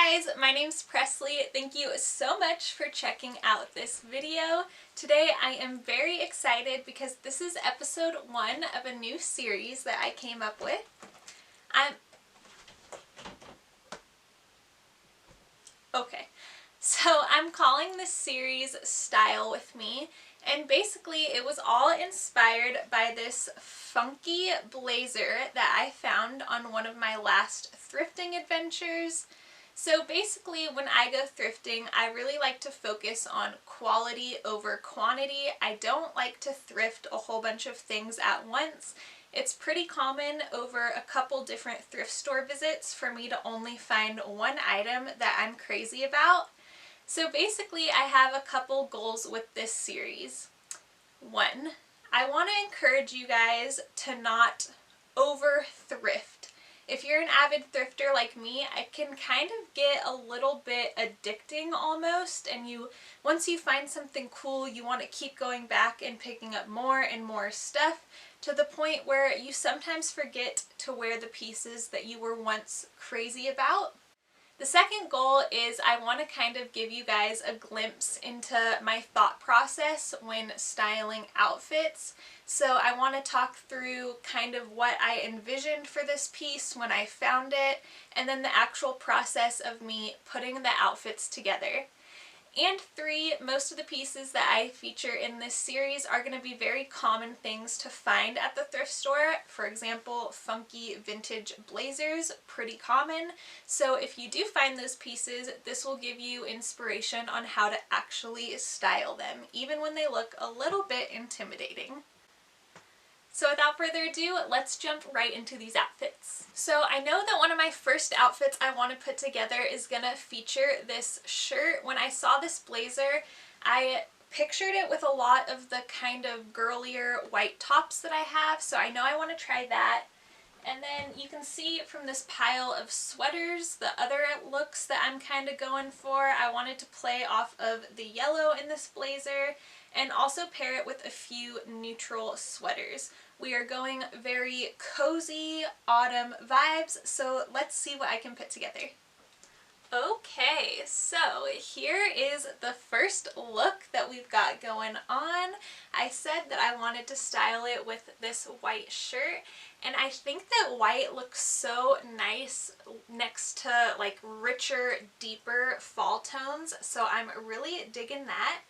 guys, my name's Presley. Thank you so much for checking out this video. Today I am very excited because this is episode 1 of a new series that I came up with. I'm calling this series Style With Me, and basically it was all inspired by this funky blazer that I found on one of my last thrifting adventures. So basically when I go thrifting, I really like to focus on quality over quantity. I don't like to thrift a whole bunch of things at once. It's pretty common over a couple different thrift store visits for me to only find one item that I'm crazy about. So basically I have a couple goals with this series. 1, I want to encourage you guys to not over thrift. If you're an avid thrifter like me, it can kind of get a little bit addicting almost, and once you find something cool, you want to keep going back and picking up more and more stuff to the point where you sometimes forget to wear the pieces that you were once crazy about. The second goal is I want to kind of give you guys a glimpse into my thought process when styling outfits. So I want to talk through kind of what I envisioned for this piece when I found it, and then the actual process of me putting the outfits together. And 3, most of the pieces that I feature in this series are going to be very common things to find at the thrift store. For example, funky vintage blazers, pretty common. So if you do find those pieces, this will give you inspiration on how to actually style them, even when they look a little bit intimidating. So without further ado, let's jump right into these outfits. So I know that one of my first outfits I want to put together is going to feature this shirt. When I saw this blazer, I pictured it with a lot of the kind of girlier white tops that I have, so I know I want to try that. And then you can see from this pile of sweaters the other looks that I'm kind of going for. I wanted to play off of the yellow in this blazer and also pair it with a few neutral sweaters. We are going very cozy autumn vibes, so let's see what I can put together. Okay, so here is the first look that we've got going on. I said that I wanted to style it with this white shirt, and I think that white looks so nice next to like richer, deeper fall tones, so I'm really digging that.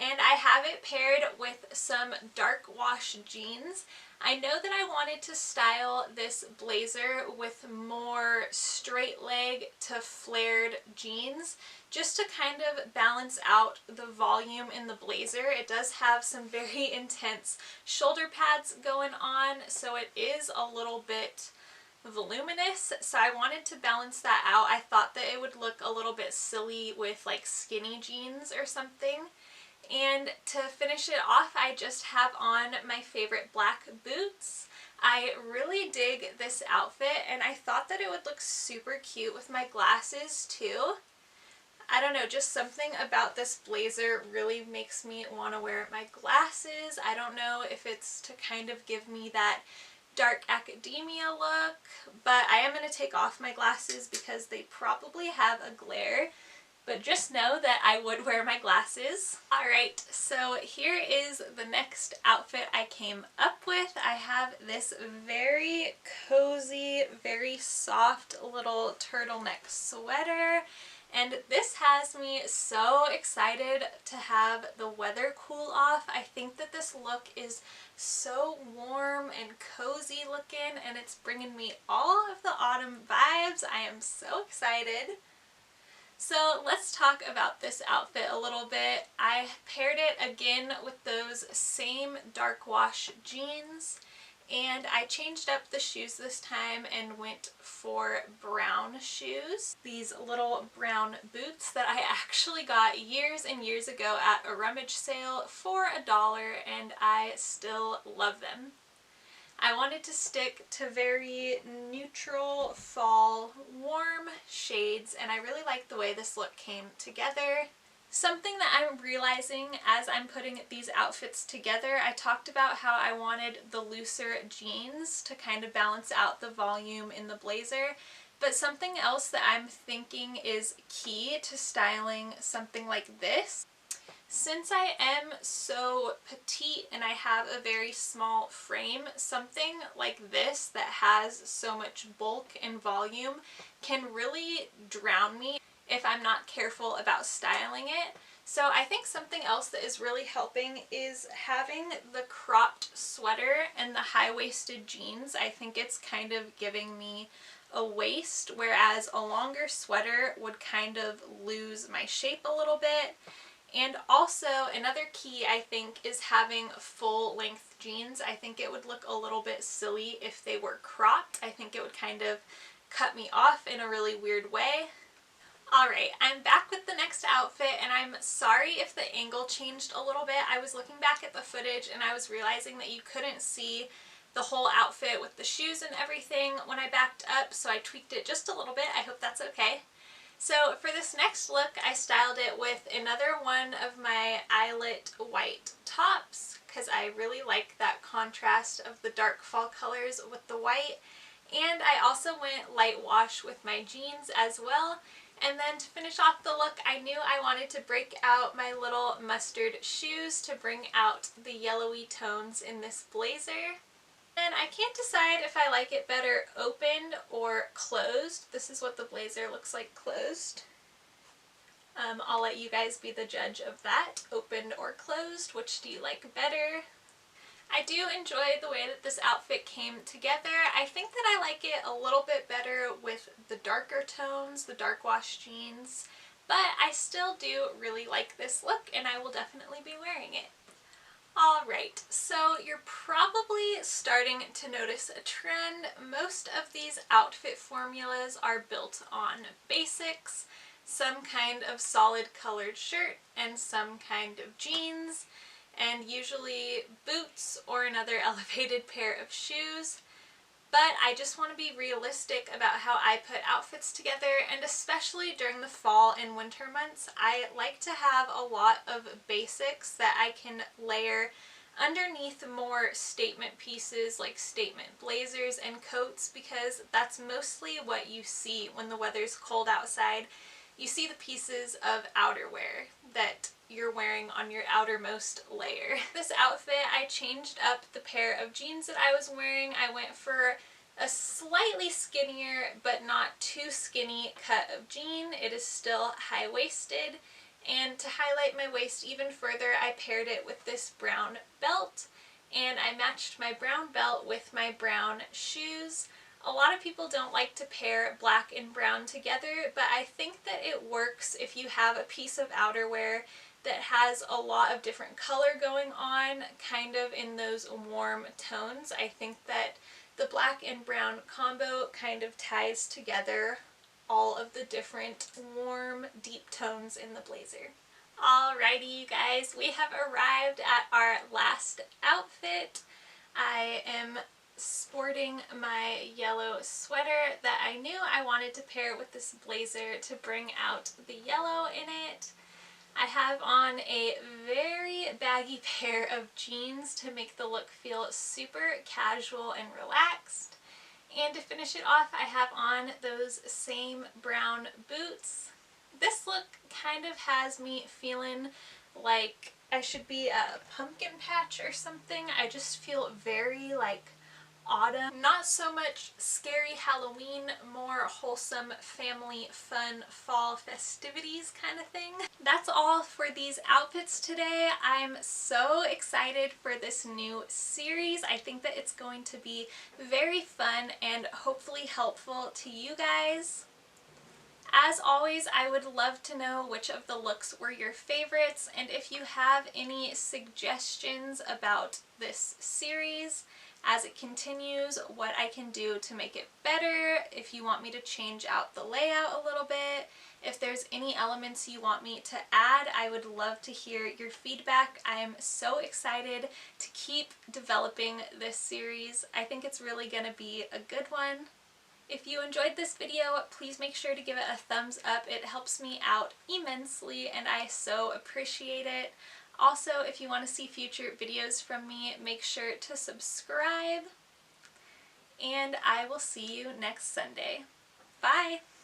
And I have it paired with some dark wash jeans. I know that I wanted to style this blazer with more straight leg to flared jeans just to kind of balance out the volume in the blazer. It does have some very intense shoulder pads going on, so it is a little bit voluminous, so I wanted to balance that out. I thought that it would look a little bit silly with like skinny jeans or something. And to finish it off, I just have on my favorite black boots. I really dig this outfit, and I thought that it would look super cute with my glasses too. I don't know, just something about this blazer really makes me want to wear my glasses. I don't know if it's to kind of give me that dark academia look, but I am going to take off my glasses because they probably have a glare. But just know that I would wear my glasses. Alright, so here is the next outfit I came up with. I have this very cozy, very soft little turtleneck sweater. And this has me so excited to have the weather cool off. I think that this look is so warm and cozy looking, and it's bringing me all of the autumn vibes. I am so excited. So let's talk about this outfit a little bit. I paired it again with those same dark wash jeans, and I changed up the shoes this time and went for brown shoes. These little brown boots that I actually got years and years ago at a rummage sale for $1, and I still love them. I wanted to stick to very neutral fall warm shades, and I really like the way this look came together. Something that I'm realizing as I'm putting these outfits together, I talked about how I wanted the looser jeans to kind of balance out the volume in the blazer. But something else that I'm thinking is key to styling something like this, since I am so petite and I have a very small frame, something like this that has so much bulk and volume can really drown me if I'm not careful about styling it. So I think something else that is really helping is having the cropped sweater and the high-waisted jeans. I think it's kind of giving me a waist, whereas a longer sweater would kind of lose my shape a little bit. And also another key I think is having full length jeans. I think it would look a little bit silly if they were cropped. I think it would kind of cut me off in a really weird way. Alright, I'm back with the next outfit, and I'm sorry if the angle changed a little bit. I was looking back at the footage and I was realizing that you couldn't see the whole outfit with the shoes and everything when I backed up, so I tweaked it just a little bit. I hope that's okay. So for this next look, I styled it with another one of my eyelet white tops because I really like that contrast of the dark fall colors with the white. And I also went light wash with my jeans as well. And then to finish off the look, I knew I wanted to break out my little mustard shoes to bring out the yellowy tones in this blazer. And I can't decide if I like it better opened or closed. This is what the blazer looks like closed. I'll let you guys be the judge of that. Opened or closed, which do you like better? I do enjoy the way that this outfit came together. I think that I like it a little bit better with the darker tones, the dark wash jeans, but I still do really like this look and I will definitely be wearing it. Alright, so you're probably starting to notice a trend. Most of these outfit formulas are built on basics, some kind of solid colored shirt and some kind of jeans, and usually boots or another elevated pair of shoes. But I just want to be realistic about how I put outfits together, and especially during the fall and winter months, I like to have a lot of basics that I can layer underneath more statement pieces like statement blazers and coats, because that's mostly what you see when the weather's cold outside. You see the pieces of outerwear that you're wearing on your outermost layer. This outfit, I changed up the pair of jeans that I was wearing. I went for a slightly skinnier but not too skinny cut of jean. It is still high-waisted, and to highlight my waist even further, I paired it with this brown belt, and I matched my brown belt with my brown shoes. A lot of people don't like to pair black and brown together, but I think that it works if you have a piece of outerwear that has a lot of different color going on, kind of in those warm tones. I think that the black and brown combo kind of ties together all of the different warm, deep tones in the blazer. Alrighty, you guys, we have arrived at our last outfit. I am sporting my yellow sweater that I knew I wanted to pair with this blazer to bring out the yellow in it. I have on a very baggy pair of jeans to make the look feel super casual and relaxed. And to finish it off, I have on those same brown boots. This look kind of has me feeling like I should be a pumpkin patch or something. I just feel very like autumn. Not so much scary Halloween, more wholesome family fun fall festivities kind of thing. That's all for these outfits today. I'm so excited for this new series. I think that it's going to be very fun and hopefully helpful to you guys. As always, I would love to know which of the looks were your favorites, and if you have any suggestions about this series as it continues, what I can do to make it better, if you want me to change out the layout a little bit, if there's any elements you want me to add, I would love to hear your feedback. I am so excited to keep developing this series. I think it's really going to be a good one. If you enjoyed this video, please make sure to give it a thumbs up. It helps me out immensely and I so appreciate it. Also, if you want to see future videos from me, make sure to subscribe. And I will see you next Sunday. Bye!